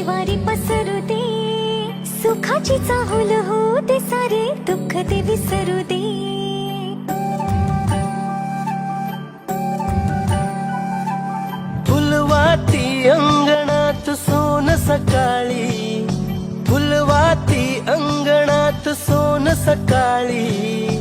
वारी पसरू दे, सुखाची चाहुल हो दे, सारे दुःख ते विसरू दे. फुलवाती अंगणात सोन सकाळी, फुलवाती अंगणात सोन सकाळी.